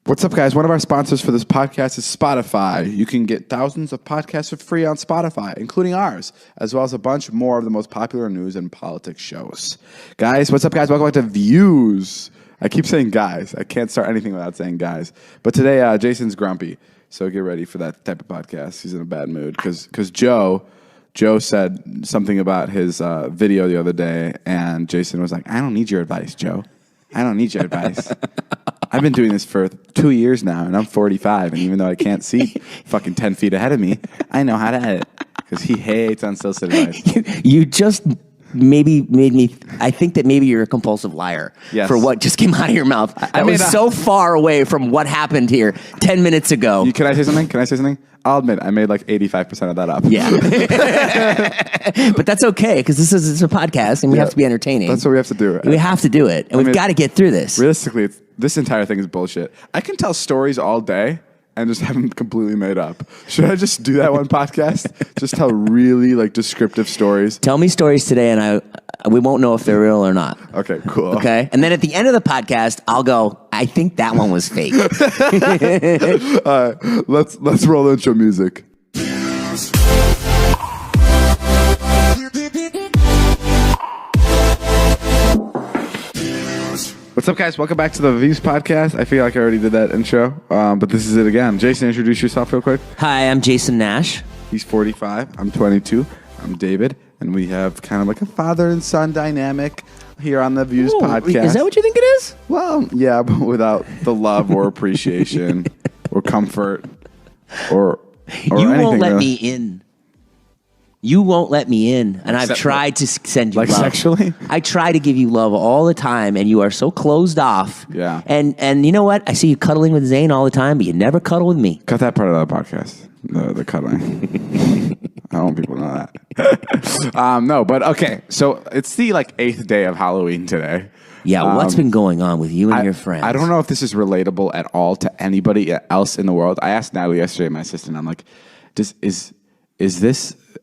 What's up, guys? One of our sponsors for this podcast is Spotify. You can get thousands of podcasts for free on Spotify, including ours, as well as a bunch more of the most popular news and politics shows. Guys, what's up, guys? Welcome back to Views. I keep saying guys. I can't start anything without saying guys. But today, Jason's grumpy, so get ready for that type of podcast. He's in a bad mood because Joe said something about his video the other day, and Jason was like, I don't need your advice, Joe. I don't need your advice. I've been doing this for 2 years now, and I'm 45, and even though I can't see fucking 10 feet ahead of me, I know how to edit, because he hates unsolicited advice. You just maybe made me, I think that maybe you're a compulsive liar for what just came out of your mouth. I was so far away from what happened here 10 minutes ago. Can I say something? I'll admit, I made like 85% of that up. Yeah. But that's okay, because this is a podcast, and we have to be entertaining. That's what we have to do. We have to do it, and we've got to get through this. Realistically, this entire thing is bullshit. I can tell stories all day and just have them completely made up. Should I just do that one podcast? Just tell really like descriptive stories? Tell me stories today, and we won't know if they're real or not. Okay, cool. Okay? And then at the end of the podcast, I'll go, I think that one was fake. All right, let's roll intro music. What's up, guys? Welcome back to the Views podcast. I feel like I already did that intro, but this is it again. Jason, introduce yourself real quick. Hi, I'm Jason Nash. He's 45. I'm 22. I'm David. And we have kind of like a father and son dynamic here on the Views podcast. Is that what you think it is? Well, yeah, but without the love or appreciation or comfort or you anything. Won't let me in. You won't let me in, and I've tried to send you like love. Sexually? I try to give you love all the time, and you are so closed off. Yeah. And you know what? I see you cuddling with Zane all the time, but you never cuddle with me. Cut that part of the podcast, the cuddling. I don't want people to know that. No, but okay. So it's the like 8th day of Halloween today. Yeah, what's been going on with you and your friends? I don't know if this is relatable at all to anybody else in the world. I asked Natalie yesterday, my assistant, I'm like,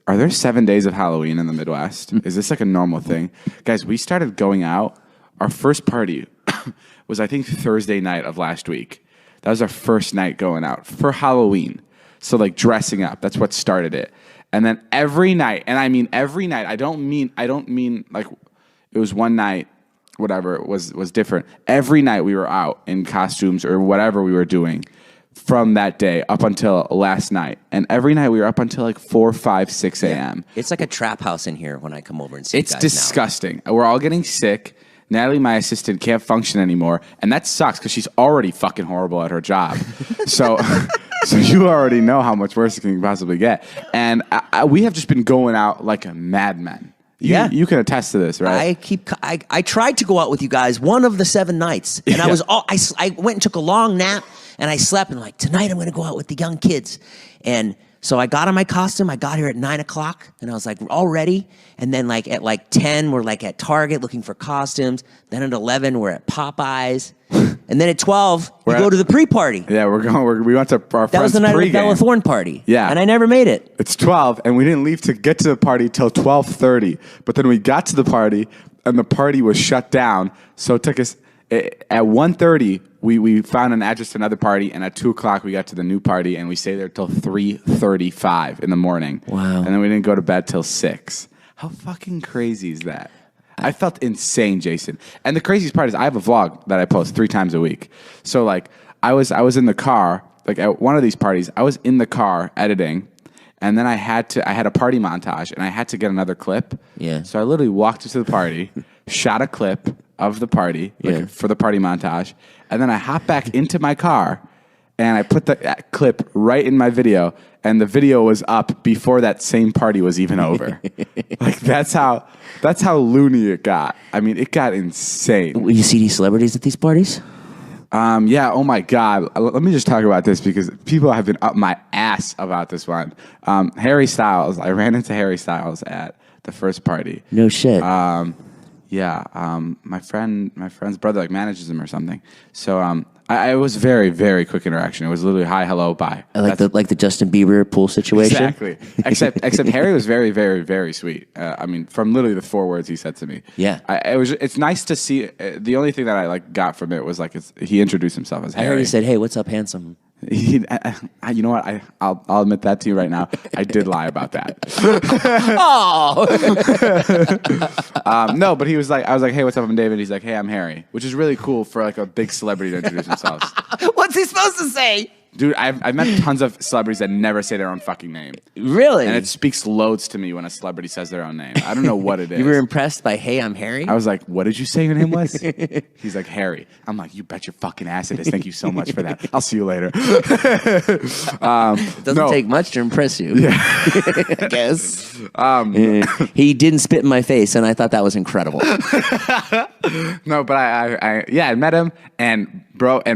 are there 7 days of Halloween in the Midwest? Is this like a normal thing? Guys, we started going out. Our first party was, I think, Thursday night of last week. That was our first night going out for Halloween. So like dressing up, that's what started it. And then every night, and I mean every night, I don't mean like it was one night, whatever, was different. Every night we were out in costumes or whatever we were doing from that day up until last night. And every night we were up until like 4, 5, 6 a.m. It's like a trap house in here when I come over and see you guys. It's disgusting. We're all getting sick. Natalie, my assistant, can't function anymore. And that sucks because she's already fucking horrible at her job. So you already know how much worse it can possibly get. And we have just been going out like madmen. You can attest to this, right? I tried to go out with you guys one of the 7 nights, and I went and took a long nap, and I slept, and like, tonight I'm going to go out with the young kids. And so I got on my costume. I got here at 9 o'clock, and I was like all ready. And then like at like 10, we're like at Target looking for costumes. Then at 11, we're at Popeyes. And then at 12, we go to the pre-party. Yeah, we went to our friend's That was the night of the Bella Thorne party. Yeah. And I never made it. It's 12, and we didn't leave to get to the party till 12:30. But then we got to the party, and the party was shut down. So it took us, at 1:30, we found an address to another party, and at 2 o'clock, we got to the new party, and we stayed there till 3:35 in the morning. Wow. And then we didn't go to bed till 6. How fucking crazy is that? I felt insane, Jason. And the craziest part is I have a vlog that I post 3 times a week. So like I was in the car, like at one of these parties, I was in the car editing, and then I had a party montage, and I had to get another clip. Yeah. So I literally walked into the party, shot a clip of the party for the party montage, and then I hopped back into my car, and I put the clip right in my video, and the video was up before that same party was even over. Like that's how loony it got. I mean, it got insane. Will you see these celebrities at these parties? Yeah. Oh my God. Let me just talk about this because people have been up my ass about this one. Harry Styles. I ran into Harry Styles at the first party. No shit. Yeah. My friend's brother like manages him or something. So I was very, very quick interaction. It was literally hi, hello, bye. Like the Justin Bieber pool situation. Exactly. Except Harry was very, very, very sweet. I mean, from literally the 4 words he said to me. Yeah. It's nice to see. The only thing that I like got from it was like he introduced himself as Harry. I heard he said, "Hey, what's up, handsome?" You know what? I'll admit that to you right now. I did lie about that. No, but he was like, I was like, hey, what's up? I'm David. He's like, hey, I'm Harry, which is really cool for like a big celebrity to introduce themselves. What's he supposed to say? Dude, I've met tons of celebrities that never say their own fucking name. Really? And it speaks loads to me when a celebrity says their own name. I don't know what it is. You were impressed by, hey, I'm Harry? I was like, what did you say your name was? He's like, Harry. I'm like, you bet your fucking ass it is. Thank you so much for that. I'll see you later. It doesn't take much to impress you. Yeah. I guess. He didn't spit in my face, and I thought that was incredible. No, but I met him, and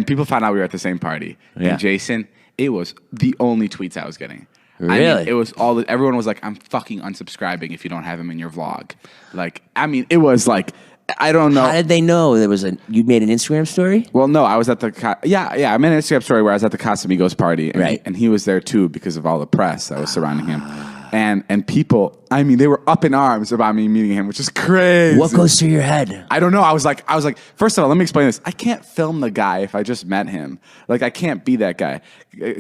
people found out we were at the same party. Yeah. And Jason, it was the only tweets I was getting. Really? I mean, it was everyone was like, I'm fucking unsubscribing if you don't have him in your vlog. Like, I mean, it was like, I don't know. How did they know you made an Instagram story? Well, no, I was at the, I made an Instagram story where I was at the Casamigos party. And, right. And he was there too because of all the press that was surrounding him. And people, I mean, they were up in arms about me meeting him, which is crazy. What goes through your head? I don't know. I was like, first of all, let me explain this. I can't film the guy if I just met him. Like, I can't be that guy.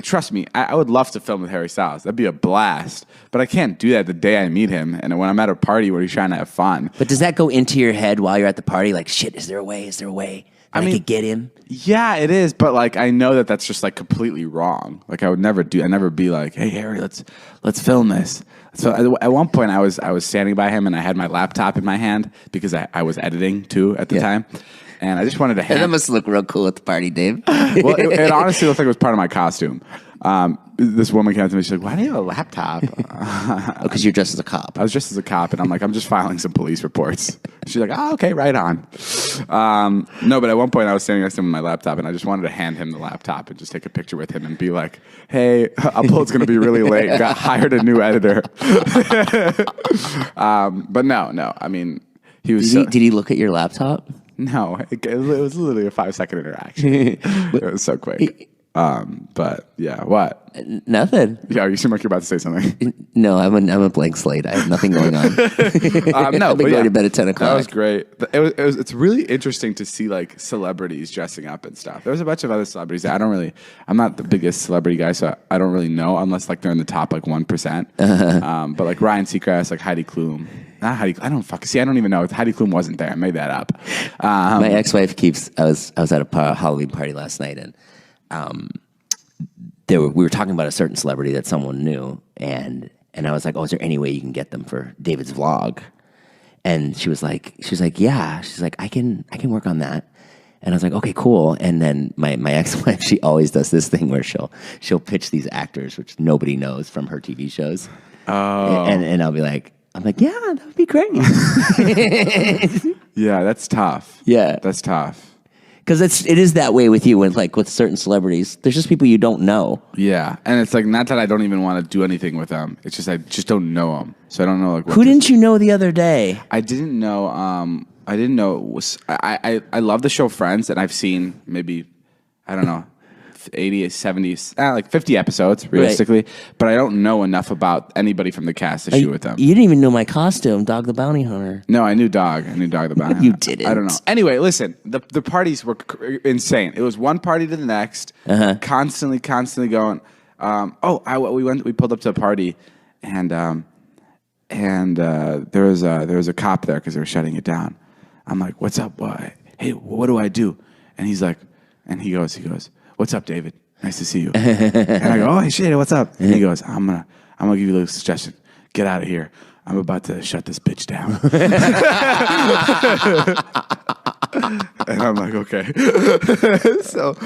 Trust me, I would love to film with Harry Styles. That'd be a blast. But I can't do that the day I meet him and when I'm at a party where he's trying to have fun. But does that go into your head while you're at the party? Like, shit, is there a way? Is there a way that I could get him? Yeah, it is. But like, I know that that's just like completely wrong. Like, I'd never be like, hey, Harry, let's film this. So at one point, I was standing by him and I had my laptop in my hand because I was editing too at the time, and I just wanted to. That must look real cool at the party, Dave. Well, it honestly looked like it was part of my costume. This woman came up to me. She's like, "Why do you have a laptop?" Because you're dressed as a cop. I was dressed as a cop, and I'm like, "I'm just filing some police reports." She's like, "Oh, okay, right on." No, but at one point, I was standing next to him with my laptop, and I just wanted to hand him the laptop and just take a picture with him and be like, "Hey, upload's going to be really late. Got hired a new editor." But no. I mean, he was. Did he look at your laptop? No, it was literally a 5-second interaction. It was so quick. But yeah, what? Nothing. Yeah, you seem like you're about to say something. No, I'm a blank slate. I have nothing going on. No, I've been going to bed at 10 o'clock. That was great. It's really interesting to see like celebrities dressing up and stuff. There was a bunch of other celebrities that I'm not the biggest celebrity guy, so I don't really know unless like they're in the top like 1%. But like Ryan Seacrest, like Heidi Klum. Not Heidi. I don't even know. Heidi Klum wasn't there. I made that up. My ex-wife I was at a Halloween party last night, and we were talking about a certain celebrity that someone knew, and I was like, "Oh, is there any way you can get them for David's vlog?" And she was like, "Yeah." She's like, "I can work on that." And I was like, "Okay, cool." And then my ex-wife, she always does this thing where she'll pitch these actors which nobody knows from her TV shows. Oh. And I'm like, "Yeah, that would be great." Yeah, that's tough. Yeah, that's tough. Because it is that way with you, with certain celebrities. There's just people you don't know. Yeah, and it's like not that I don't even want to do anything with them. It's just I just don't know them, so I don't know like. Who didn't you know the other day? I didn't know. I didn't know it was. I love the show Friends, and I've seen maybe I don't know 80, 70, like 50 episodes realistically, right. But I don't know enough about anybody from the cast to shoot with them. You didn't even know my costume, Dog the Bounty Hunter. No, I knew Dog. I knew Dog the Bounty Hunter. You didn't. I don't know. Anyway, listen, the parties were insane. It was one party to the next, constantly going. We pulled up to a party, and there was a cop there because they were shutting it down. I'm like, "What's up, boy? Hey, what do I do?" And he goes, "What's up, David? Nice to see you." And I go, "Oh, hey, shit, what's up?" And he goes, I'm gonna give you a little suggestion. Get out of here. I'm about to shut this bitch down." And I'm like, okay. So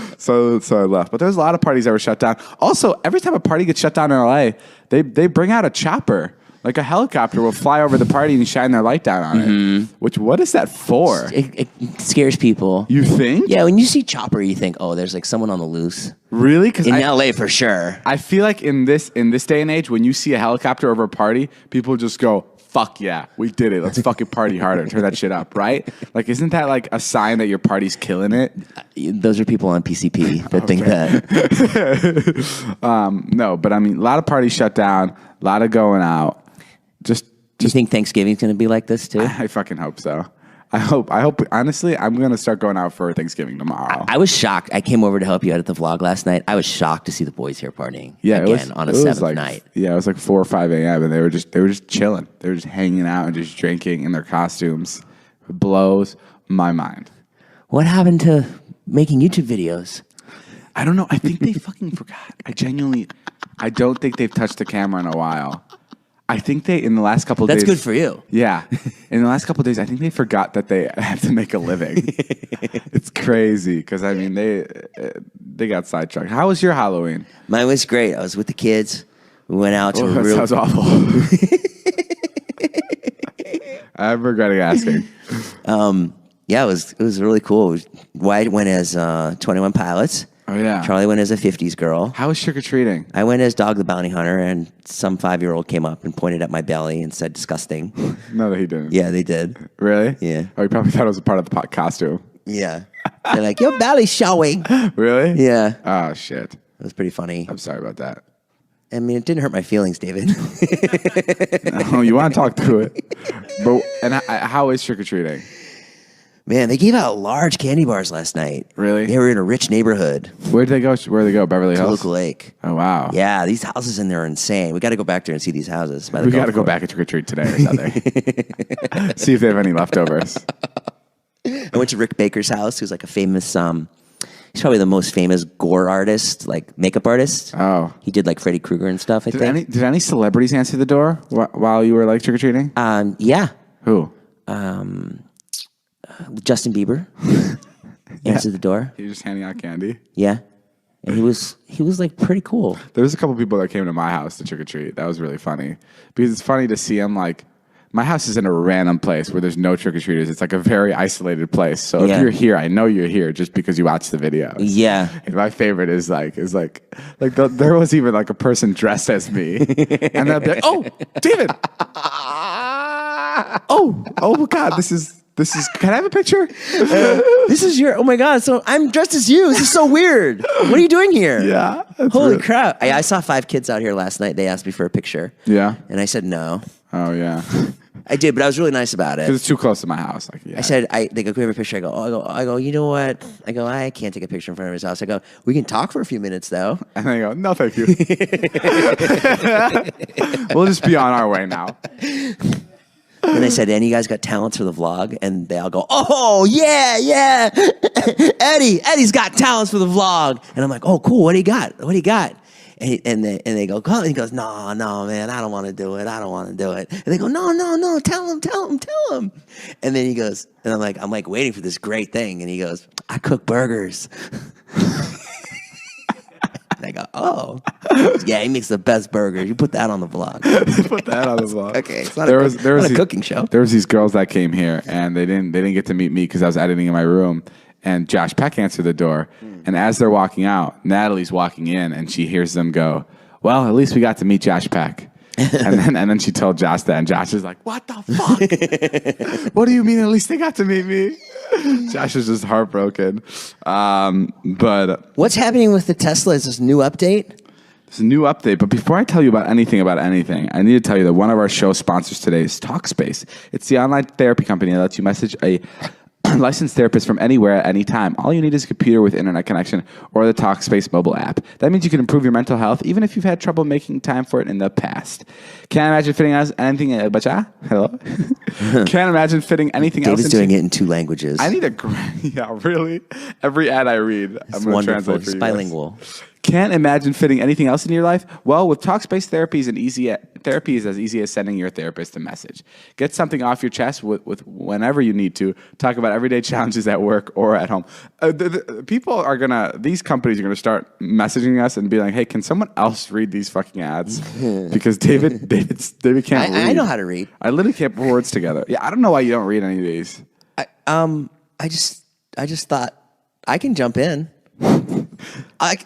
I left. But there's a lot of parties that were shut down. Also, every time a party gets shut down in LA, they bring out a chopper. Like a helicopter will fly over the party and shine their light down on it. What is that for? It scares people. You think? Yeah, when you see chopper, you think, oh, there's like someone on the loose. Really? Because In LA for sure. I feel like in this day and age, when you see a helicopter over a party, people just go, fuck yeah, we did it. Let's fucking party harder. Turn that shit up, right? Like, isn't that like a sign that your party's killing it? Those are people on PCP that think that. No, but I mean, a lot of parties shut down, a lot of going out. Do you think Thanksgiving's going to be like this too? I fucking hope so. I hope, honestly, I'm going to start going out for Thanksgiving tomorrow. I was shocked. I came over to help you out at the vlog last night. I was shocked to see the boys here partying on a seventh night. Yeah, it was like 4 or 5 a.m. and they were just chilling. They were just hanging out and just drinking in their costumes. It blows my mind. What happened to making YouTube videos? I don't know. I think they fucking forgot. I don't think they've touched the camera in a while. I think in the last couple of days. That's good for you. Yeah. In the last couple of days, I think they forgot that they have to make a living. It's crazy because, I mean, they got sidetracked. How was your Halloween? Mine was great. I was with the kids. We went out to that sounds awful. I'm regretting asking. Yeah, it was really cool. Wyatt went as 21 Pilots. Oh, yeah. Charlie went as a 50s girl. How was trick-or-treating? I went as Dog the Bounty Hunter, and some 5-year-old came up and pointed at my belly and said, disgusting. No, that he didn't. Yeah, they did. Really? Yeah. Oh, he probably thought it was a part of the costume. Yeah. They're like, your belly's showing. Really? Yeah. Oh, shit. It was pretty funny. I'm sorry about that. I mean, it didn't hurt my feelings, David. No, you want to talk through it. How is trick-or-treating? Man, they gave out large candy bars last night. Really? They were in a rich neighborhood. Where'd they go? Beverly Hills? Toluca Lake. Oh, wow. Yeah, these houses in there are insane. We got to go back there and see these houses. We got to go back and trick-or-treat today or something. See if they have any leftovers. I went to Rick Baker's house, who's like a famous, he's probably the most famous gore artist, like makeup artist. Oh. He did like Freddy Krueger and stuff, I think. Did any celebrities answer the door while you were like trick-or-treating? Yeah. Who? Justin Bieber answered the door. He was just handing out candy? Yeah. And he was like pretty cool. There was a couple people that came to my house to trick-or-treat. That was really funny. Because it's funny to see him like, my house is in a random place where there's no trick-or-treaters. It's like a very isolated place. So if you're here, I know you're here just because you watch the videos. Yeah. And my favorite is there was even like a person dressed as me. And they'll be like, oh, David. Oh my God, this is, can I have a picture? This is oh my God, so I'm dressed as you. This is so weird. What are you doing here? Yeah. Holy crap. I saw 5 kids out here last night. They asked me for a picture. Yeah. And I said no. Oh, yeah. I did, but I was really nice about it. Because it's too close to my house. Like, yeah. I said, they go, can we have a picture? I go, you know what? I go, I can't take a picture in front of his house. I go, we can talk for a few minutes, though. And they go, no, thank you. We'll just be on our way now. And I said, any of you guys got talents for the vlog? And they all go, oh, yeah. Eddie's got talents for the vlog. And I'm like, oh, cool. What do you got? And they go, and he goes, no, man, I don't want to do it. And they go, no, tell him. And then he goes, and I'm like waiting for this great thing. And he goes, I cook burgers. And I go, oh, yeah, he makes the best burgers. You put that on the vlog. Okay, it's not a cooking show. There was these girls that came here, and they didn't get to meet me because I was editing in my room. And Josh Peck answered the door. And as they're walking out, Natalie's walking in, and she hears them go, well, at least we got to meet Josh Peck. and then she told Josh that, and Josh was like, what the fuck? What do you mean at least they got to meet me? Josh is just heartbroken. But what's happening with the Tesla? Is this new update? It's a new update, but before I tell you about anything, I need to tell you that one of our show sponsors today is Talkspace. It's the online therapy company that lets you message a licensed therapist from anywhere at any time. All you need is a computer with internet connection or the Talkspace mobile app. That means you can improve your mental health even if you've had trouble making time for it in the past. Can't imagine fitting anything. Hello. Can't imagine fitting anything else. David's doing it in 2 languages. I need really. Every ad I read, I'm going to translate for you. It's bilingual. Can't imagine fitting anything else in your life? Well, with Talkspace, therapy is as easy as sending your therapist a message. Get something off your chest with whenever you need to. Talk about everyday challenges at work or at home. These companies are gonna start messaging us and be like, "Hey, can someone else read these fucking ads?" Because David can't read. I know how to read. I literally can't put words together. Yeah, I don't know why you don't read any of these. I just thought I can jump in.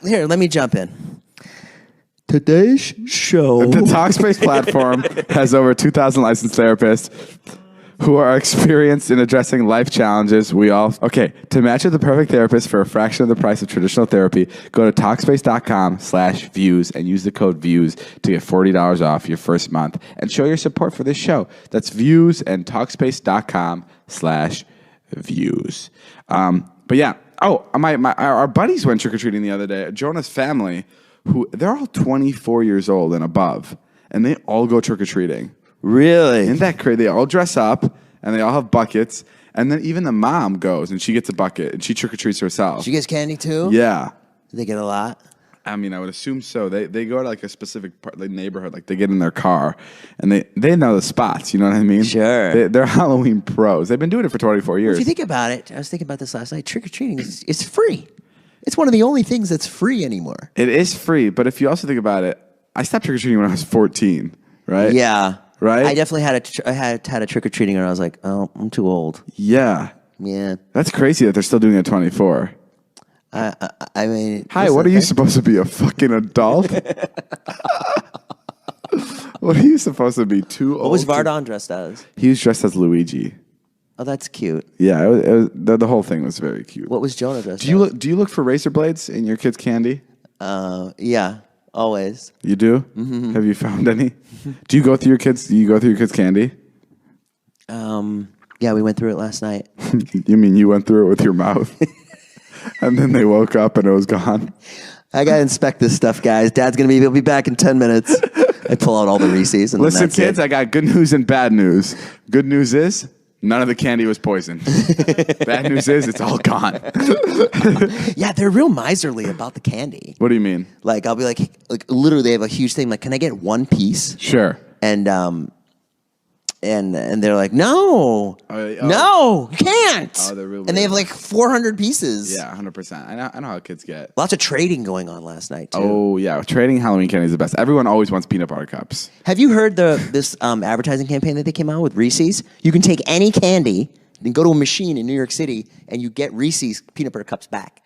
Here, let me jump in. Today's show. The Talkspace platform has over 2,000 licensed therapists who are experienced in addressing life challenges to match with the perfect therapist for a fraction of the price of traditional therapy, go to Talkspace.com/views and use the code VIEWS to get $40 off your first month and show your support for this show. That's views and Talkspace.com/views. But yeah, our buddies went trick-or-treating the other day. Jonah's family, they're all 24 years old and above, and they all go trick-or-treating. Really? Isn't that crazy? They all dress up, and they all have buckets, and then even the mom goes, and she gets a bucket, and she trick-or-treats herself. She gets candy, too? Yeah. Do they get a lot? I mean, I would assume so. They go to, like, a specific part of the neighborhood. Like, they get in their car, and they know the spots. You know what I mean? Sure. They're Halloween pros. They've been doing it for 24 years. If you think about it, I was thinking about this last night. Trick-or-treating is free. It's one of the only things that's free anymore. It is free, but if you also think about it, I stopped trick-or-treating when I was 14, right? Yeah. Right? I definitely had a trick-or-treating and I was like, oh, I'm too old. Yeah. Yeah. That's crazy that they're still doing it at 24. I mean... Hi, what are you supposed to be, a fucking adult? What are you supposed to be, too old? What was Vardon dressed as? He was dressed as Luigi. Oh, that's cute. Yeah, it was, the whole thing was very cute. What was Jonah dressed as? Do you look for razor blades in your kids' candy? Yeah, always. You do? Mm-hmm. Have you found any? Do you go through your kids' candy? Yeah, we went through it last night. You mean you went through it with your mouth? And then they woke up and it was gone? I got to inspect this stuff, guys. He'll be back in 10 minutes. I pull out all the Reese's. And listen, kids, I got good news and bad news. Good news is none of the candy was poisoned. Bad news is it's all gone. Yeah, they're real miserly about the candy. What do you mean? Like, I'll be like literally they have a huge thing. Like, can I get one piece? Sure. And they're like, no, no, you can't. Oh, they're real weird. And they have like 400 pieces. Yeah, 100%. I know how kids get. Lots of trading going on last night, too. Oh, yeah. Trading Halloween candy is the best. Everyone always wants peanut butter cups. Have you heard this advertising campaign that they came out with Reese's? You can take any candy and go to a machine in New York City and you get Reese's peanut butter cups back.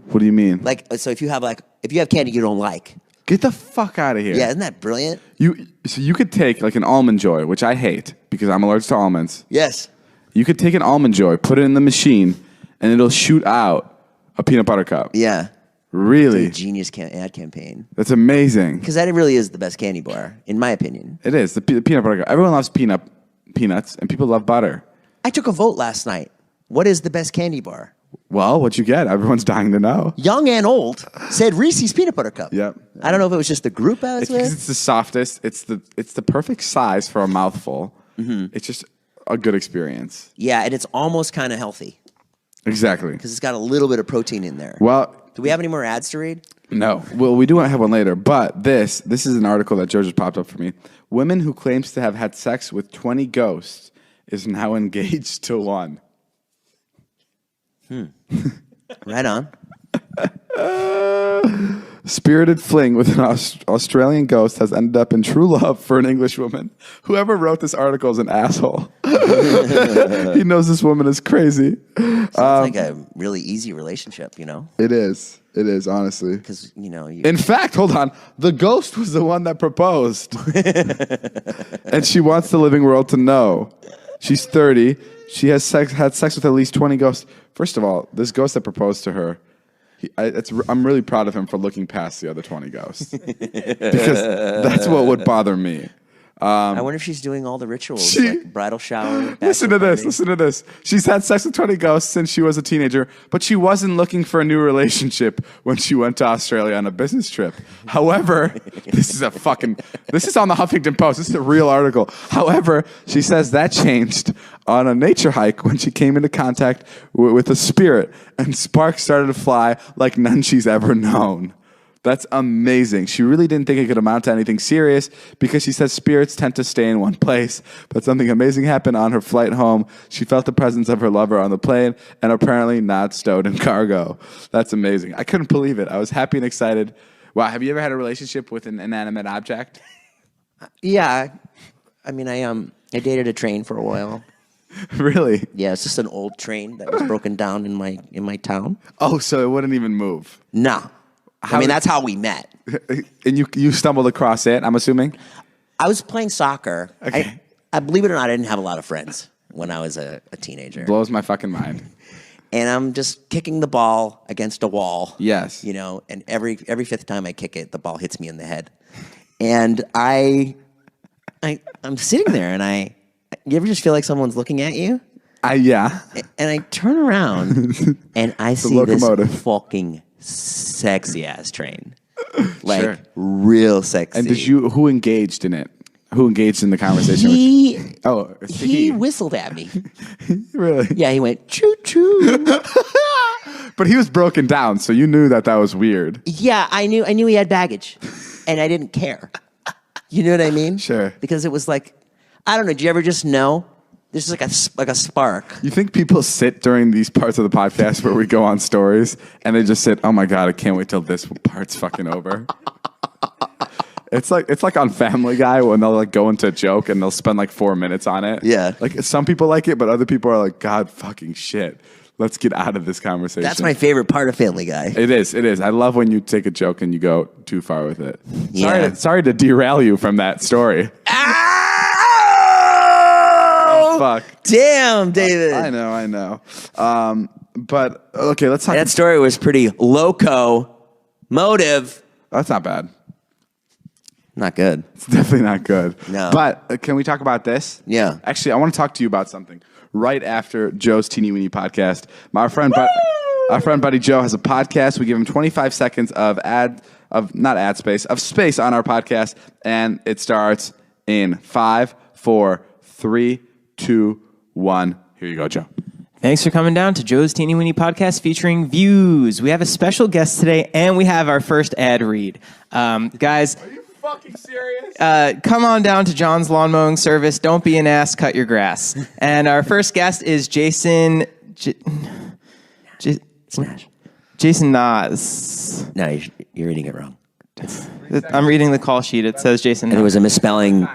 What do you mean? Like, so if you have candy you don't like. Get the fuck out of here. Yeah, isn't that brilliant? So you could take like an Almond Joy, which I hate because I'm allergic to almonds. Yes. You could take an Almond Joy, put it in the machine, and it'll shoot out a peanut butter cup. Yeah. Really? It's a genius ad campaign. That's amazing. Because that really is the best candy bar, in my opinion. It is. The peanut butter cup. Everyone loves peanuts, and people love butter. I took a vote last night. What is the best candy bar? Well, what'd you get? Everyone's dying to know. Young and old said Reese's peanut butter cup. Yep. I don't know if it was just the group I was with. It's the softest. It's the perfect size for a mouthful. Mm-hmm. It's just a good experience. Yeah, and it's almost kind of healthy. Exactly. Because it's got a little bit of protein in there. Well, do we have any more ads to read? No. Well, we do want to have one later, but this is an article that Joe just popped up for me. Woman who claims to have had sex with 20 ghosts is now engaged to one. Right on. Spirited fling with an Australian ghost has ended up in true love for an English woman. Whoever wrote this article is an asshole. He knows this woman is crazy. Sounds like a really easy relationship, you know? It is. It is, honestly. Because, In fact, hold on. The ghost was the one that proposed. And she wants the living world to know. She's 30. She had sex with at least 20 ghosts. First of all, this ghost that proposed to her, I'm really proud of him for looking past the other 20 ghosts. Because that's what would bother me. I wonder if she's doing all the rituals, like bridal shower. Listen to this. She's had sex with 20 ghosts since she was a teenager, but she wasn't looking for a new relationship when she went to Australia on a business trip. However, this is on the Huffington Post. This is a real article. However, she says that changed on a nature hike when she came into contact with a spirit, and sparks started to fly like none she's ever known. That's amazing. She really didn't think it could amount to anything serious because she says spirits tend to stay in one place. But something amazing happened on her flight home. She felt the presence of her lover on the plane and apparently not stowed in cargo. That's amazing. I couldn't believe it. I was happy and excited. Wow, have you ever had a relationship with an inanimate object? Yeah. I mean, I dated a train for a while. Really? Yeah, it's just an old train that was broken down in my town. Oh, so it wouldn't even move. No. That's how we met. And you stumbled across it, I'm assuming? I was playing soccer. Okay. I believe it or not, I didn't have a lot of friends when I was a teenager. Blows my fucking mind. And I'm just kicking the ball against a wall. Yes. And every fifth time I kick it, the ball hits me in the head. And I'm sitting there, and you ever just feel like someone's looking at you? Yeah. And I turn around, and I see locomotive. this fucking sexy ass train, like Sure. real sexy. And who engaged in it? Who engaged in the conversation? He whistled at me. Really? Yeah, he went choo choo. But he was broken down, so you knew that was weird. Yeah, I knew he had baggage, and I didn't care. You know what I mean? Sure. Because it was like, I don't know. Do you ever just know? There's just like a spark. You think people sit during these parts of the podcast where we go on stories and they just sit, oh my God, I can't wait till this part's fucking over. It's like on Family Guy when they'll like go into a joke and they'll spend like 4 minutes on it. Yeah. Like some people like it, but other people are like, God fucking shit. Let's get out of this conversation. That's my favorite part of Family Guy. It is. I love when you take a joke and you go too far with it. Yeah. Sorry to derail you from that story. Ow! Fuck. Damn, David. I know. But okay, let's talk. That story was pretty loco motive. That's not bad. Not good. It's definitely not good. No. But can we talk about this? Yeah. Actually, I want to talk to you about something. Right after Joe's Teeny Weeny podcast, our friend Buddy Joe has a podcast. We give him 25 seconds of space on our podcast, and it starts in 5, 4, 3, 2, 1. Here you go, Joe. Thanks for coming down to Joe's Teeny Weeny podcast featuring views. We have a special guest today, and we have our first ad read. Guys, Are you fucking serious? come on down to John's Lawn Mowing Service. Don't be an ass, cut your grass. And our first guest is Jason... It's Nash. Jason Nas. No, you're reading it wrong. I'm reading the call sheet. It says Jason And there Nas. was a misspelling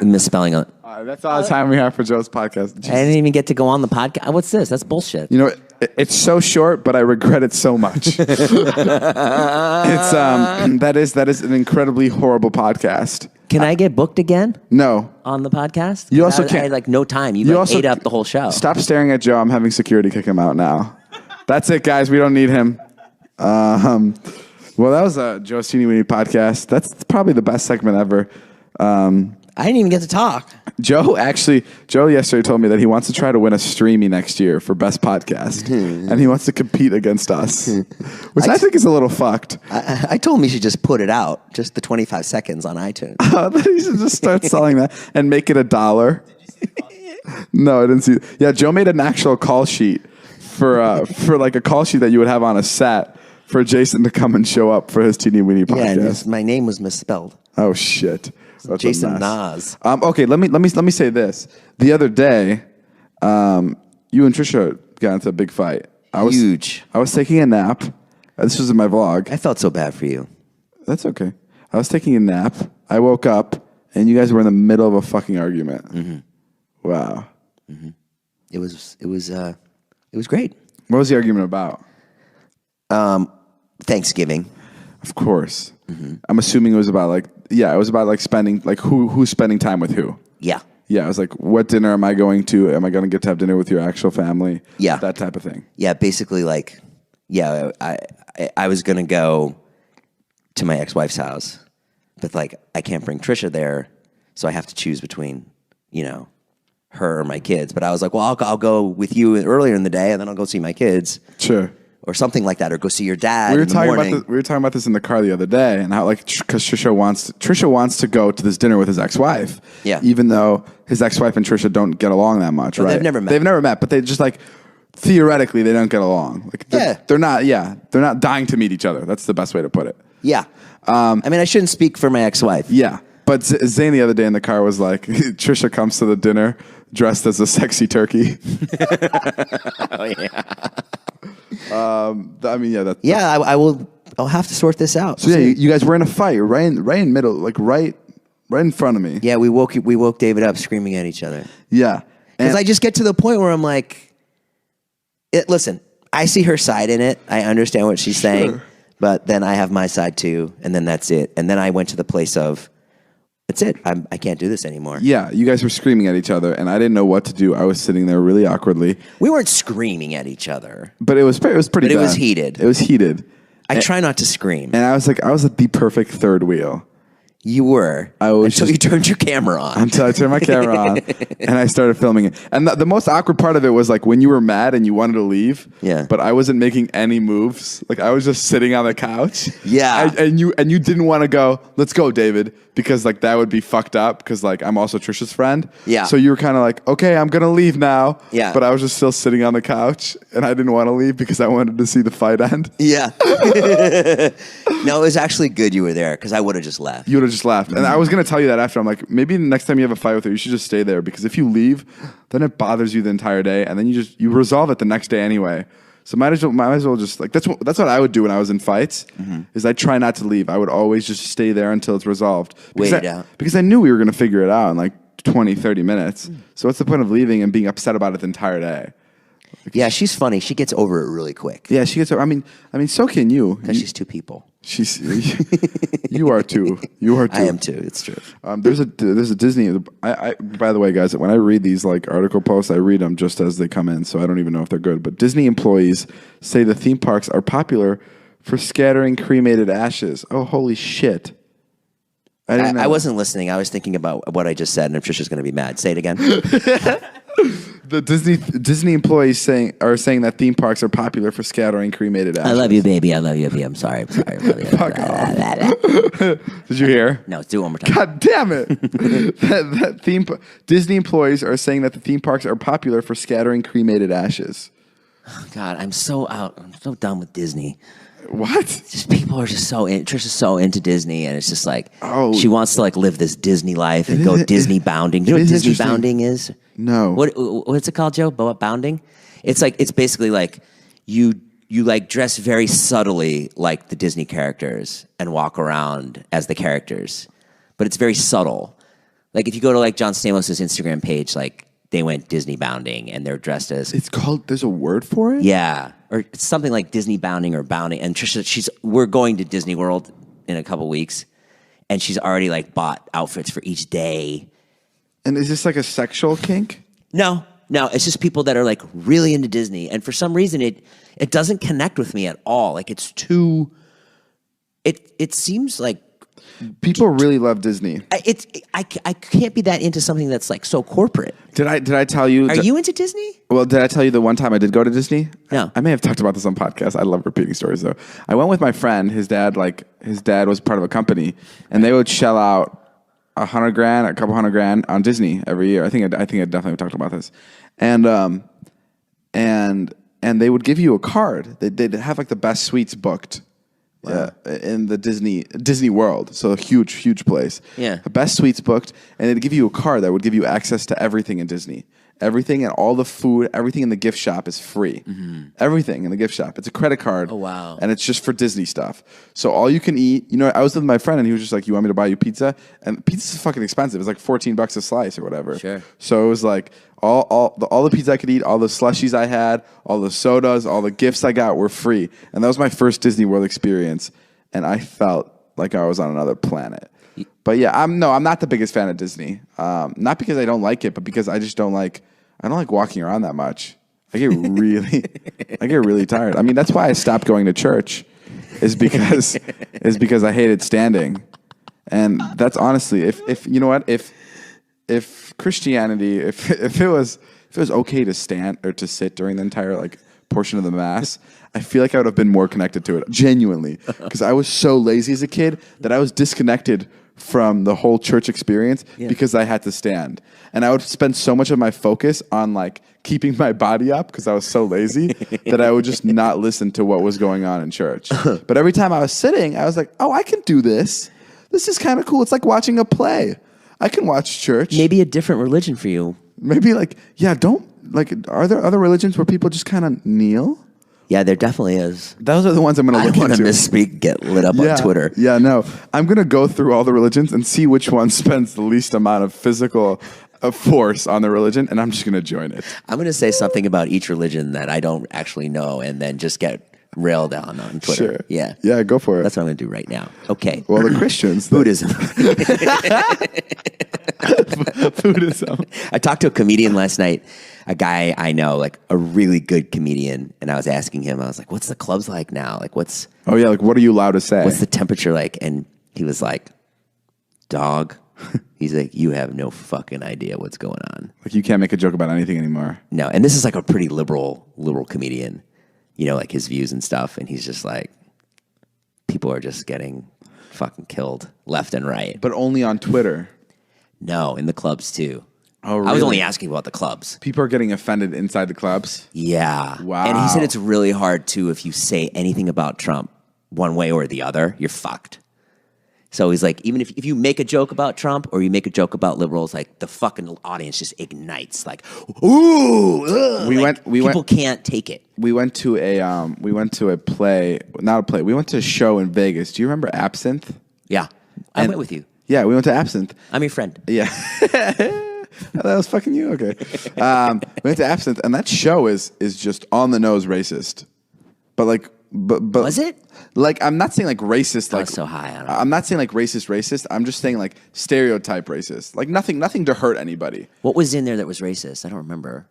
on it. That's all the time we have for Joe's podcast. I didn't even get to go on the podcast. What's this? That's bullshit. You know, it's so short, but I regret it so much. It's that is an incredibly horrible podcast. Can I get booked again No. on the podcast? You also I can't- had like no time. You also ate up the whole show. Stop staring at Joe. I'm having security kick him out now. That's it, guys. We don't need him. Well, that was a Joe's Teeny Weeny podcast. That's probably the best segment ever. I didn't even get to talk. Joe yesterday told me that he wants to try to win a Streamy next year for best podcast, and he wants to compete against us, which I think is a little fucked. I told him he should just put it out, just the 25 seconds on iTunes. He should just start selling that and make it $1. No, I didn't see. Yeah, Joe made an actual call sheet for like a call sheet that you would have on a set for Jason to come and show up for his Teeny Weeny podcast. Yeah, my name was misspelled. Oh shit. That's Jason a mess. Nas. Okay, let me say this. The other day, you and Trisha got into a big fight. Huge. I was taking a nap. This was in my vlog. I felt so bad for you. That's okay. I was taking a nap. I woke up, and you guys were in the middle of a fucking argument. Mm-hmm. Wow. Mm-hmm. It was great. What was the argument about? Thanksgiving. Of course. Mm-hmm. I'm assuming it was about spending who's spending time with who. Yeah. Yeah, I was like, what dinner am I going to? Am I going to get to have dinner with your actual family? Yeah. That type of thing. Yeah, basically I was going to go to my ex-wife's house, but I can't bring Trisha there, so I have to choose between, her or my kids. But I was like, well, I'll go with you earlier in the day, and then I'll go see my kids. Sure. Or something like that, or go see your dad We were in the talking morning. about this in the car the other day, and how because Trisha wants to go to this dinner with his ex-wife. Yeah. Even though his ex-wife and Trisha don't get along that much, right? They've never met. They've never met, but they just theoretically they don't get along. They're not dying to meet each other. That's the best way to put it. Yeah. I shouldn't speak for my ex-wife. Yeah. But Zane the other day in the car was like, Trisha comes to the dinner dressed as a sexy turkey. Oh yeah. I will. I'll have to sort this out. So yeah, you guys were in a fight, right in middle, right in front of me. Yeah, we woke David up screaming at each other. Yeah, Because I just get to the point where I'm like, listen, I see her side in it. I understand what she's saying, but then I have my side too, and then that's it. And then I went to the place of, that's it. I can't do this anymore. Yeah, you guys were screaming at each other, and I didn't know what to do. I was sitting there really awkwardly. We weren't screaming at each other. But it was pretty But bad. it was heated. It was heated. I try not to scream. And I was at the perfect third wheel. You were. Until you turned your camera on. Until I turned my camera on and I started filming it. And the most awkward part of it was like when you were mad and you wanted to leave. Yeah. But I wasn't making any moves. Like I was just sitting on the couch. Yeah. And you didn't want to go, let's go, David. Because like that would be fucked up. Because like I'm also Trisha's friend. Yeah. So you were kind of like, okay, I'm going to leave now. Yeah. But I was just still sitting on the couch and I didn't want to leave because I wanted to see the fight end. Yeah. No, it was actually good you were there because I would have just left. You would have just left. And I was going to tell you that after. I'm like, maybe the next time you have a fight with her, you should just stay there. Because if you leave, then it bothers you the entire day. And then you resolve it the next day anyway. So might as well just like, that's what I would do when I was in fights, is I try not to leave. I would always just stay there until it's resolved. Wait it out. Because I knew we were going to figure it out in like 20, 30 minutes. So what's the point of leaving and being upset about it the entire day? Yeah, she's funny. She gets over it really quick. Yeah, she gets. I mean, so can you. Because she's two people. She's. You are too. You are too. I am too. It's true. There's a Disney. By the way, guys, when I read these like article posts, I read them just as they come in, so I don't even know if they're good. But Disney employees say the theme parks are popular for scattering cremated ashes. Oh, holy shit! I wasn't listening. I was thinking about what I just said, and Trisha's going to be mad. Say it again. The Disney employees are saying that theme parks are popular for scattering cremated ashes. I love you, baby. I love you, baby. I'm sorry. I love you. Fuck off. Did you hear? No, do it one more time. God damn it! Disney employees are saying that the theme parks are popular for scattering cremated ashes. God, I'm so out. I'm so done with Disney. What? Just people are just Trisha's so into Disney, and it's just like Oh. she wants to like live this Disney life and go Disney bounding. Do you know what Disney bounding is? No. What's it called, Joe? Bounding? It's basically like you like dress very subtly like the Disney characters and walk around as the characters, but it's very subtle. Like if you go to like John Stamos' Instagram page, like they went Disney bounding and they're dressed as. It's called. There's a word for it. Yeah, or it's something like Disney bounding or bounding. And Trisha, we're going to Disney World in a couple weeks, and she's already like bought outfits for each day. And is this like a sexual kink? No, it's just people that are like really into Disney, and for some reason it doesn't connect with me at all. Like it's too. It seems like people really love Disney. I can't be that into something that's like so corporate. Did I tell you? Are you into Disney? Well, did I tell you the one time I did go to Disney? No. I may have talked about this on podcast. I love repeating stories though. I went with my friend. His dad was part of a company, and they would shell out $100,000, a couple $100,000 on Disney every year. I think I definitely talked about this, and they would give you a card. They'd have like the best suites booked. Wow. In the Disney World, so a huge place. Yeah, the best suites booked, and they'd give you a card that would give you access to everything in Disney. Everything and all the food, everything in the gift shop is free. Mm-hmm. Everything in the gift shop. It's a credit card. Oh, wow. And it's just for Disney stuff. So all you can eat, I was with my friend and he was just like, you want me to buy you pizza? And pizza's fucking expensive. It's like $14 a slice or whatever. Sure. So it was like all the pizza I could eat, all the slushies I had, all the sodas, all the gifts I got were free. And that was my first Disney World experience. And I felt like I was on another planet. But yeah, I'm not the biggest fan of Disney. Not because I don't like it, but because I just don't like walking around that much. I get really tired. I mean, that's why I stopped going to church, is because I hated standing. And that's honestly, if you know what, if Christianity, if it was okay to stand or to sit during the entire like portion of the mass, I feel like I would have been more connected to it, genuinely, because I was so lazy as a kid that I was disconnected from the whole church experience because I had to stand. And I would spend so much of my focus on like keeping my body up because I was so lazy that I would just not listen to what was going on in church. But every time I was sitting, I was like, oh, I can do this. This is kind of cool. It's like watching a play. I can watch church. Maybe a different religion for you. Maybe are there other religions where people just kind of kneel? Yeah, there definitely is. Those are the ones I'm going to look into. I don't want to misspeak, get lit up on Twitter. Yeah, no. I'm going to go through all the religions and see which one spends the least amount of physical a force on the religion, and I'm just going to join it. I'm going to say something about each religion that I don't actually know, and then just get railed on Twitter. Sure. Yeah. Yeah, go for it. That's what I'm going to do right now. Okay. Well, the Christians. Buddhism. Buddhism. I talked to a comedian last night, a guy I know, like a really good comedian, and I was asking him, I was like, what's the clubs like now? Like, Oh, yeah, like, what are you allowed to say? what's the temperature like? And he was like, dog. He's like, you have no fucking idea what's going on. Like, you can't make a joke about anything anymore. No, and this is like a pretty liberal comedian, you know, like his views and stuff. And he's just like, people are just getting fucking killed left and right. But only on Twitter. No, in the clubs too. Oh, really? I was only asking about the clubs. People are getting offended inside the clubs? Yeah. Wow. And he said it's really hard too if you say anything about Trump one way or the other, you're fucked. So he's like, even if you make a joke about Trump or you make a joke about liberals, like the fucking audience just ignites. Like, ooh, ugh. People can't take it. We went to a play, not a play. We went to a show in Vegas. Do you remember Absinthe? Yeah, I went with you. Yeah, we went to Absinthe. I'm your friend. Yeah. That was fucking you? Okay. We went to Absinthe, and that show is just on the nose racist. But Was it? Like, I'm not saying like racist. I Like, was so high on it. I'm not saying like racist. I'm just saying like stereotype racist. Like nothing to hurt anybody. What was in there that was racist? I don't remember.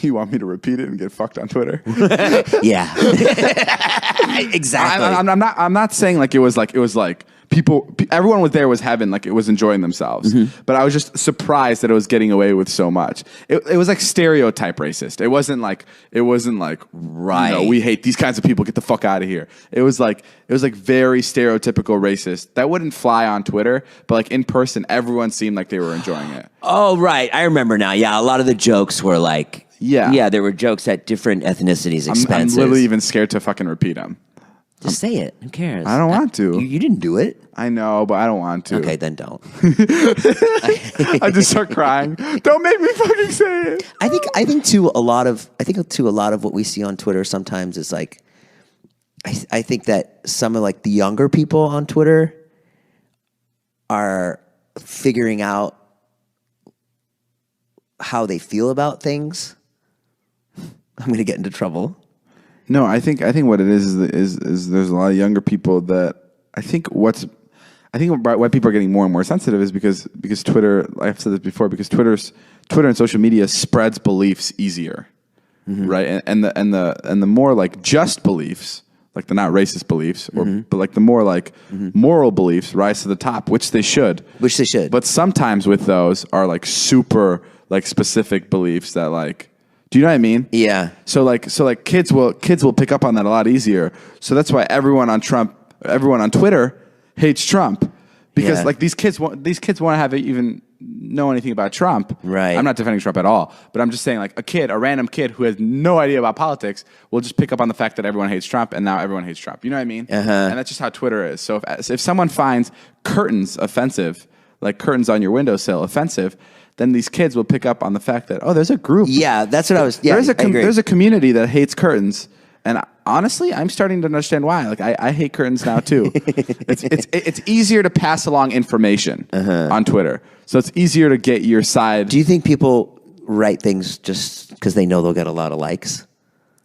You want me to repeat it and get fucked on Twitter? Yeah. Exactly. I'm not saying like it was like everyone was having like it was enjoying themselves, but I was just surprised that it was getting away with so much. It was like stereotype racist. It wasn't like Right. You know, we hate these kinds of people. Get the fuck out of here. It was like very stereotypical racist. That wouldn't fly on Twitter, but like in person, everyone seemed like they were enjoying it. Oh, right. I remember now. Yeah, a lot of the jokes were like, Yeah, there were jokes at different ethnicities' expenses. I'm literally even scared to fucking repeat them. Just say it. Who cares? I don't want to. You didn't do it. I know, but I don't want to. Okay, then don't. I just start crying. Don't make me fucking say it. I think to a lot of what we see on Twitter sometimes is like, I think that some of like the younger people on Twitter are figuring out how they feel about things. I'm going to get into trouble. No, I think what it is there's a lot of younger people that I think why people are getting more and more sensitive is because Twitter. I've said this before, because Twitter and social media spreads beliefs easier, right? And the more like just beliefs, like the not racist beliefs, but like the more like moral beliefs rise to the top, which they should. But sometimes with those are like super like specific beliefs that like. Do you know what I mean? Yeah. So kids will pick up on that a lot easier. So that's why everyone on Twitter hates Trump, because like these kids want to have even know anything about Trump. Right. I'm not defending Trump at all, but I'm just saying like a random kid who has no idea about politics will just pick up on the fact that everyone hates Trump, and now everyone hates Trump. You know what I mean? And that's just how Twitter is. So if someone finds curtains offensive, like curtains on your windowsill offensive, then these kids will pick up on the fact that, oh, there's a group. Yeah, that's what I was. Yeah, there's a community that hates curtains, and honestly, I'm starting to understand why. Like, I hate curtains now too. It's easier to pass along information on Twitter, so it's easier to get your side. Do you think people write things just because they know they'll get a lot of likes?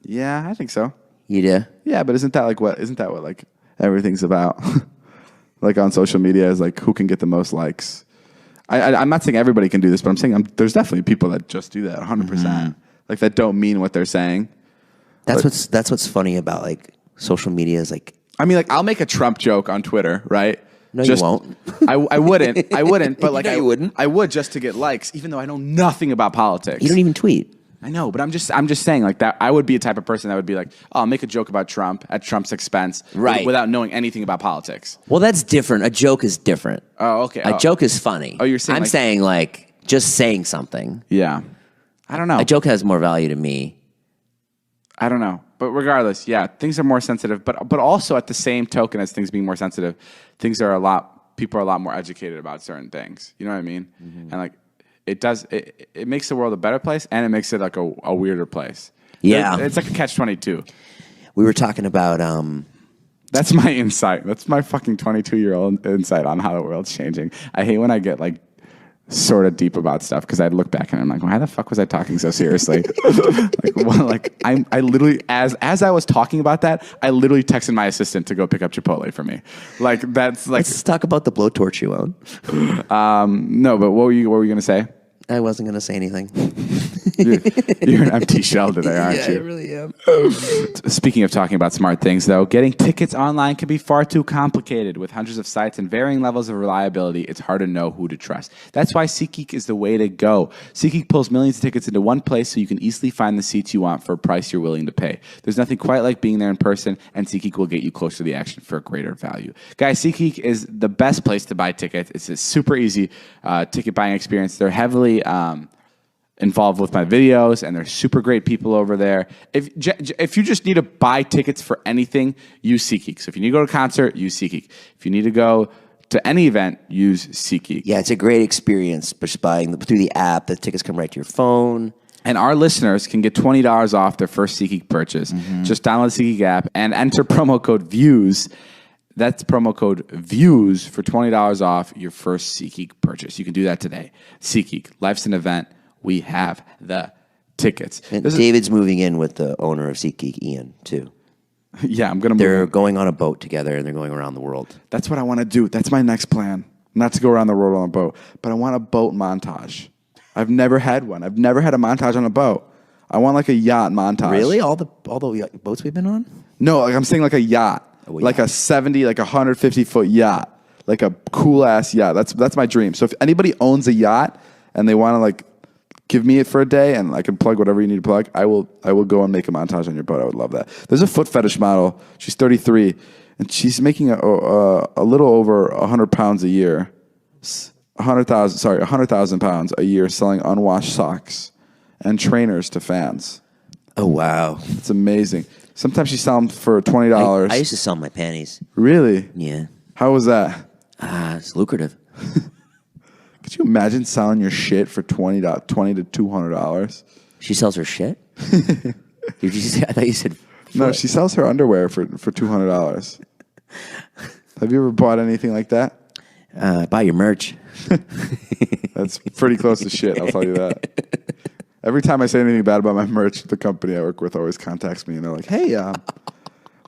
Yeah, I think so. You do? Yeah, but isn't that what like everything's about? Like on social media is like who can get the most likes. I'm not saying everybody can do this, but I'm saying there's definitely people that just do that 100%. Like that don't mean what they're saying. That's what's funny about like social media is like. I mean, like I'll make a Trump joke on Twitter, right? No, you won't. I wouldn't. But like you wouldn't. I would just to get likes, even though I know nothing about politics. You don't even tweet. I know, but I'm just saying like that. I would be a type of person that would be like, oh, I'll make a joke about Trump at Trump's expense, right? Without knowing anything about politics. Well, that's different. A joke is different. Oh, okay. A joke is funny. Oh, you're saying I'm saying like just saying something. Yeah, I don't know. A joke has more value to me. I don't know, but regardless, yeah, things are more sensitive. But also at the same token as things being more sensitive, people are a lot more educated about certain things. You know what I mean? And like. It makes the world a better place, and it makes it like a weirder place. Yeah. It's like a catch-22. We were talking about... That's my insight. That's my fucking 22-year-old insight on how the world's changing. I hate when I get like sort of deep about stuff because I'd look back and I'm like, why the fuck was I talking so seriously? I literally, as I was talking about that, I literally texted my assistant to go pick up Chipotle for me. Like that's like. Let's talk about the blowtorch you own. No, but what were you going to say? I wasn't going to say anything. You're an empty shell today, aren't you? Yeah, I really am. Speaking of talking about smart things, though, getting tickets online can be far too complicated. With hundreds of sites and varying levels of reliability, it's hard to know who to trust. That's why SeatGeek is the way to go. SeatGeek pulls millions of tickets into one place so you can easily find the seats you want for a price you're willing to pay. There's nothing quite like being there in person, and SeatGeek will get you closer to the action for a greater value. Guys, SeatGeek is the best place to buy tickets. It's a super easy ticket buying experience. They're heavily involved with my videos, and they're super great people over there. If you just need to buy tickets for anything, use SeatGeek. So if you need to go to a concert, use SeatGeek. If you need to go to any event, use SeatGeek. Yeah, it's a great experience just buying through the app. The tickets come right to your phone. And our listeners can get $20 off their first SeatGeek purchase. Just download the SeatGeek app and enter promo code VIEWS. That's promo code VIEWS for $20 off your first SeatGeek purchase. You can do that today. SeatGeek, life's an event. We have the tickets. And David's moving in with the owner of SeatGeek, Ian, too. Yeah, I'm going to move. They're going on a boat together, and they're going around the world. That's what I want to do. That's my next plan. Not to go around the world on a boat, but I want a boat montage. I've never had one. I've never had a montage on a boat. I want like a yacht montage. Really? All the boats we've been on? No, like I'm saying like a yacht. Like a 70, like 150-foot yacht. Like a cool-ass yacht. That's my dream. So if anybody owns a yacht and they want to like give me it for a day and I can plug whatever you need to plug, I will go and make a montage on your boat. I would love that. There's a foot fetish model. She's 33, and she's making a little over 100 pounds a year. 100,000 pounds a year selling unwashed socks and trainers to fans. Oh, wow. It's amazing. Sometimes she sells them for $20. I used to sell my panties. Really? Yeah. How was that? It's lucrative. Could you imagine selling your shit for $20 to $200? She sells her shit? Did you say? I thought you said... No, she sells her underwear for $200. Have you ever bought anything like that? Buy your merch. That's pretty close to shit, I'll tell you that. Every time I say anything bad about my merch, the company I work with always contacts me and they're like, "Hey,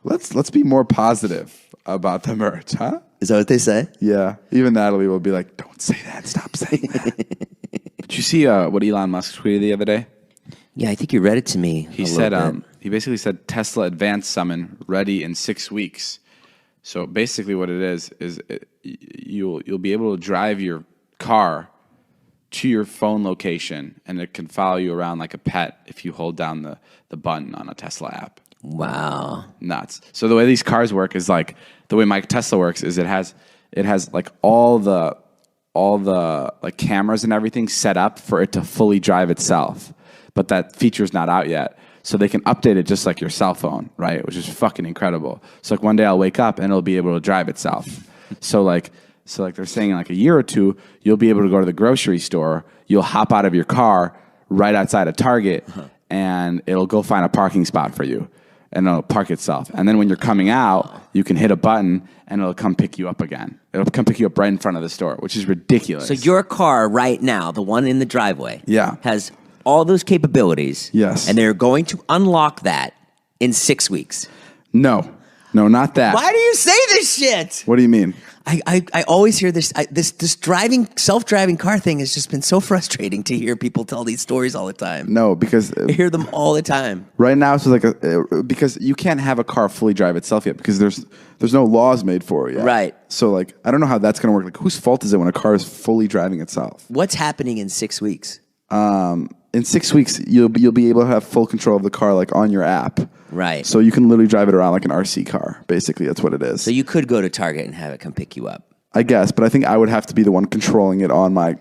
let's be more positive about the merch, huh?" Is that what they say? Yeah. Even Natalie will be like, "Don't say that. Stop saying that." Did you see what Elon Musk tweeted the other day? Yeah, I think you read it to me. He said he basically said Tesla Advanced Summon ready in 6 weeks. So basically, what it is you'll be able to drive your car to your phone location, and it can follow you around like a pet if you hold down the button on a Tesla app. Wow, nuts! So the way these cars work is like the way my Tesla works is it has like all the like cameras and everything set up for it to fully drive itself, but that feature's not out yet. So they can update it just like your cell phone, right? Which is fucking incredible. So like one day I'll wake up and it'll be able to drive itself. So like they're saying in like a year or two, you'll be able to go to the grocery store. You'll hop out of your car right outside of Target, and it'll go find a parking spot for you, and it'll park itself. And then when you're coming out, you can hit a button, and it'll come pick you up again. It'll come pick you up right in front of the store, which is ridiculous. So your car right now, the one in the driveway, has all those capabilities. Yes. And they're going to unlock that in 6 weeks. No, not that. Why do you say this shit? What do you mean? I always hear this. This self-driving car thing has just been so frustrating to hear people tell these stories all the time. No, because I hear them all the time. Right now, it's like because you can't have a car fully drive itself yet because there's no laws made for it yet. Right. So like I don't know how that's going to work. Like whose fault is it when a car is fully driving itself? What's happening in 6 weeks? In 6 weeks, you'll be able to have full control of the car like on your app. Right. So you can literally drive it around like an RC car. Basically, that's what it is. So you could go to Target and have it come pick you up. I guess, but I think I would have to be the one controlling it on my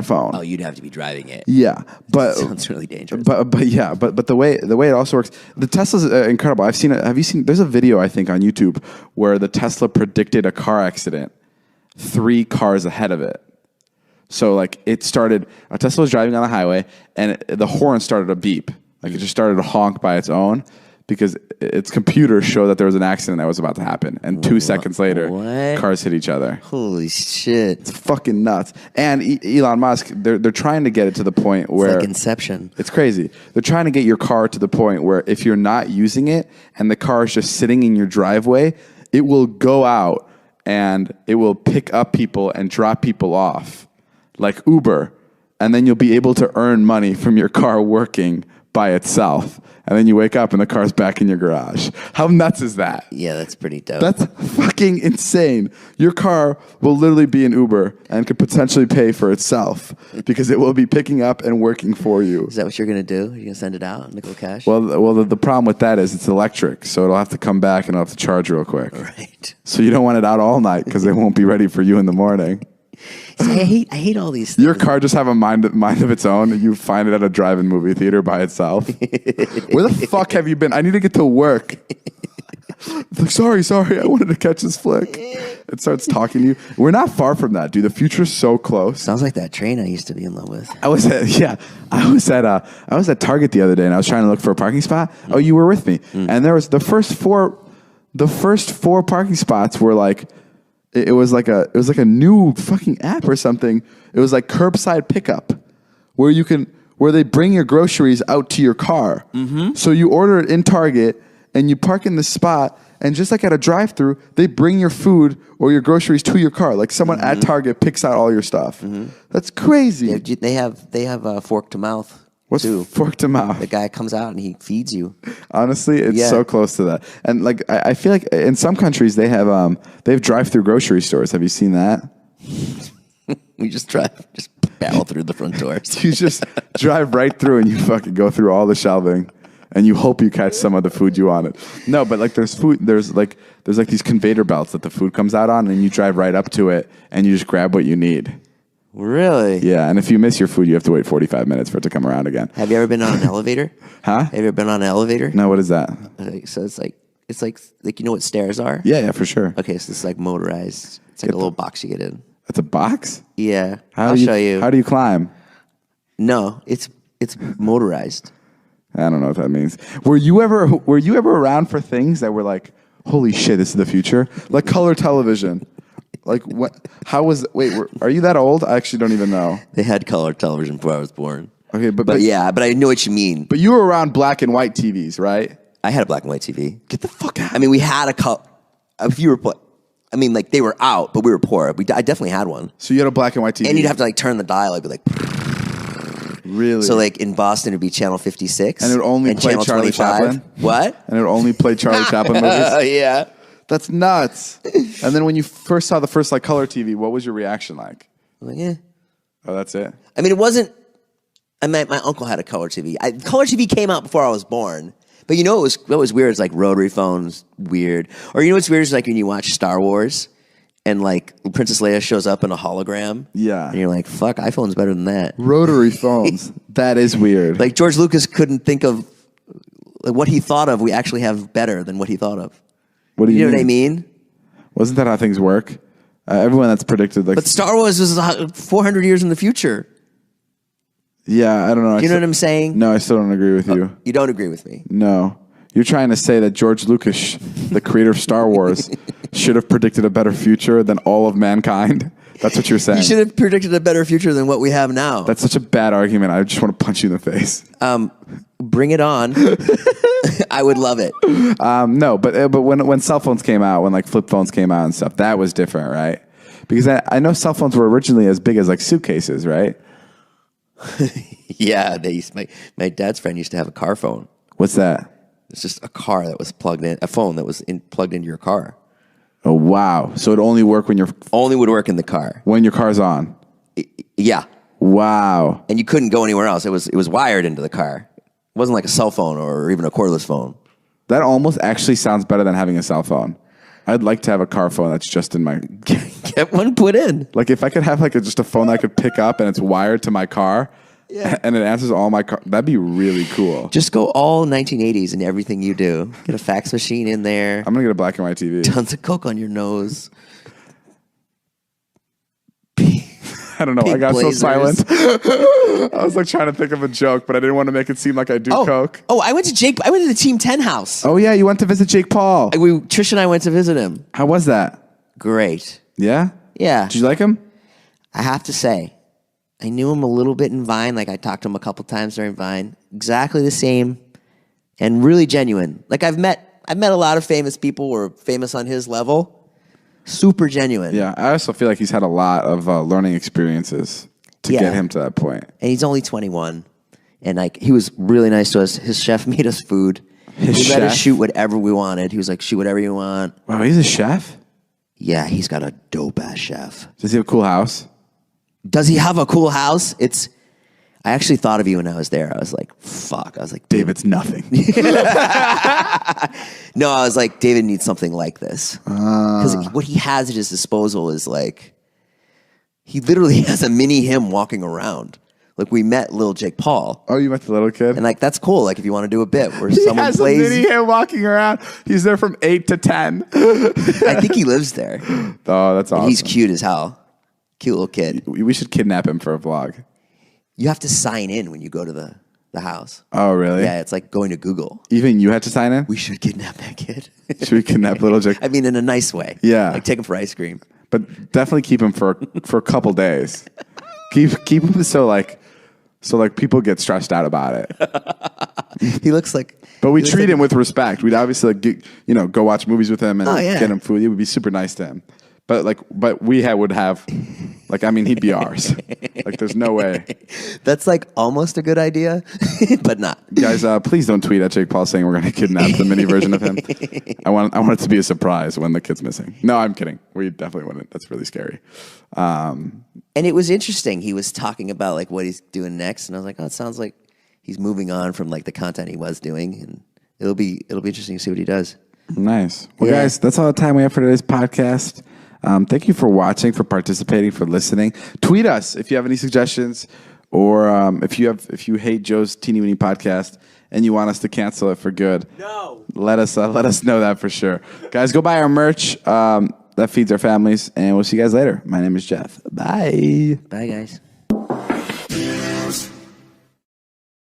phone. Oh, you'd have to be driving it. Yeah, but sounds really dangerous. But the way it also works, the Tesla's incredible. I've seen it. Have you seen? There's a video I think on YouTube where the Tesla predicted a car accident 3 cars ahead of it. So like it started. A Tesla was driving on the highway, and the horn started to beep. Like it just started to honk by its own because its computers show that there was an accident that was about to happen, and 2 seconds later, cars hit each other. Holy shit! It's fucking nuts. And Elon Musk, they're trying to get it to the point where it's like Inception. It's crazy. They're trying to get your car to the point where if you're not using it and the car is just sitting in your driveway, it will go out and it will pick up people and drop people off, like Uber, and then you'll be able to earn money from your car working by itself. And then you wake up and the car's back in your garage. How nuts is that? Yeah, that's pretty dope. That's fucking insane. Your car will literally be an Uber and could potentially pay for itself because it will be picking up and working for you. Is that what you're going to do? You're going to send it out, nickel cash? Well, the problem with that is it's electric, so it'll have to come back and it'll have to charge real quick. Right. So you don't want it out all night because it won't be ready for you in the morning. See, I hate all these things. Your car just have a mind of its own. You find it at a drive-in movie theater by itself. Where the fuck have you been? I need to get to work. It's like, sorry, I wanted to catch this flick. It starts talking to you. We're not far from that, dude. The future's so close. Sounds like that train I used to be in love with. I was at Target the other day and I was trying to look for a parking spot. Oh, you were with me. And there was the first four parking spots were like, it was like a new fucking app or something. It was like curbside pickup where they bring your groceries out to your car. Mm-hmm. So you order it in Target and you park in the spot, and just like at a drive-through, they bring your food or your groceries to your car. Like someone at Target picks out all your stuff. Mm-hmm. That's crazy. Yeah, they have a fork to mouth. What's fork to mouth? The guy comes out and he feeds you. Honestly, it's so close to that. And like I feel like in some countries they have drive-through grocery stores. Have you seen that? We just barrel through the front doors. You just drive right through and you fucking go through all the shelving. And you hope you catch some of the food you wanted. No, but like there's these conveyor belts that the food comes out on, and you drive right up to it and you just grab what you need. Really? Yeah, and if you miss your food, you have to wait 45 minutes for it to come around again. Have you ever been on an elevator? Huh? Have you ever been on an elevator? No, what is that? So it's like you know what stairs are? Yeah, for sure. Okay, so it's like motorized. It's like a little box you get in. It's a box? Yeah. I'll show you. How do you climb? No, it's motorized. I don't know what that means. Were you ever around for things that were like, holy shit, this is the future? Like color television. Like what? Are you that old? I actually don't even know. They had color television before I was born. Okay, but I know what you mean. But you were around black and white TVs, right? I had a black and white TV. Get the fuck out. I mean, we had a color. If you were, I mean, like they were out, but we were poor. I definitely had one. So you had a black and white TV, and you'd have to like turn the dial. It'd be like. Really? So like in Boston, it'd be channel 56. And it would only play channel Charlie 25. Chaplin? What? And it would only play Charlie Chaplin movies? Yeah. That's nuts. And then when you first saw the first like color TV, what was your reaction like? I'm like, yeah. Oh, that's it? I mean, it wasn't... my uncle had a color TV. Color TV came out before I was born. But you know what was weird? It's like rotary phones, weird. Or you know what's weird is like when you watch Star Wars and like Princess Leia shows up in a hologram. Yeah. And you're like, fuck, iPhone's better than that. Rotary phones. That is weird. Like George Lucas couldn't think of like, what he thought of. We actually have better than what he thought of. What do you know mean? what I mean? Wasn't that how things work? Everyone that's predicted like. But Star Wars is 400 years in the future. Yeah, I don't know. Do you know what I'm saying? No, I still don't agree with you. You don't agree with me? No. You're trying to say that George Lucas, the creator of Star Wars, should have predicted a better future than all of mankind? That's what you're saying. He should have predicted a better future than what we have now. That's such a bad argument. I just want to punch you in the face. Bring it on. I would love it. No, but when cell phones came out, when like flip phones came out and stuff, that was different, right? Because I know cell phones were originally as big as like suitcases, right? Yeah, my dad's friend used to have a car phone. What's that? It's just a car that was plugged in, a phone that was plugged into your car. Oh wow! So it only work when only would work in the car when your car's on. Yeah. Wow. And you couldn't go anywhere else. It was wired into the car. It wasn't like a cell phone or even a cordless phone. That almost actually sounds better than having a cell phone. I'd like to have a car phone that's just in my... Get one put in. Like if I could have like just a phone that I could pick up and it's wired to my car and it answers all my car, that'd be really cool. Just go all 1980s in everything you do. Get a fax machine in there. I'm going to get a black and white TV. Tons of Coke on your nose. I don't know. I Pink got blazers. so silent. I was like trying to think of a joke, but I didn't want to make it seem like I do coke. Oh, I went to the Team 10 house. Oh yeah, you went to visit Jake Paul. Trish and I went to visit him. How was that? Great. Yeah? Yeah. Did you like him? I have to say, I knew him a little bit in Vine. Like I talked to him a couple times during Vine. Exactly the same and really genuine. Like I've met a lot of famous people who are famous on his level. Super genuine. Yeah, I also feel like he's had a lot of learning experiences to get him to that point. And he's only 21. And like he was really nice to us. His chef made us food. He let us shoot whatever we wanted. He was like, shoot whatever you want. Wow, he's a chef? Yeah, he's got a dope-ass chef. Does he have a cool house? Does he have a cool house? I actually thought of you when I was there. I was like, fuck. I was like, David's nothing. No, I was like, David needs something like this. Because what he has at his disposal is like, he literally has a mini him walking around. Like we met little Jake Paul. Oh, you met the little kid? And like, that's cool. Like if you want to do a bit where He someone has plays. a mini him walking around. He's there from 8 to 10. I think he lives there. Oh, that's awesome. And he's cute as hell. Cute little kid. We should kidnap him for a vlog. You have to sign in when you go to the house. Oh, really? Yeah, it's like going to Google. Even you had to sign in? We should kidnap that kid. Should we kidnap little Jake? I mean, in a nice way. Yeah. Like take him for ice cream. But definitely keep him for a couple days. Keep him so people get stressed out about it. He looks like. But we treat him with respect. We'd obviously go watch movies with him and get him food. It would be super nice to him. But we would have he'd be ours. Like there's no way. That's like almost a good idea, but not. Guys, please don't tweet at Jake Paul saying we're going to kidnap the mini version of him. I want it to be a surprise when the kid's missing. No, I'm kidding. We definitely wouldn't. That's really scary. And it was interesting. He was talking about like what he's doing next, and I was like, oh, it sounds like he's moving on from like the content he was doing, and it'll be interesting to see what he does. Nice. Well, guys, that's all the time we have for today's podcast. Thank you for watching, for participating, for listening. Tweet us if you have any suggestions, or if you hate Joe's Teeny Weeny podcast and you want us to cancel it for good. No. Let us know that for sure. Guys, go buy our merch. That feeds our families, and we'll see you guys later. My name is Jeff. Bye. Bye, guys.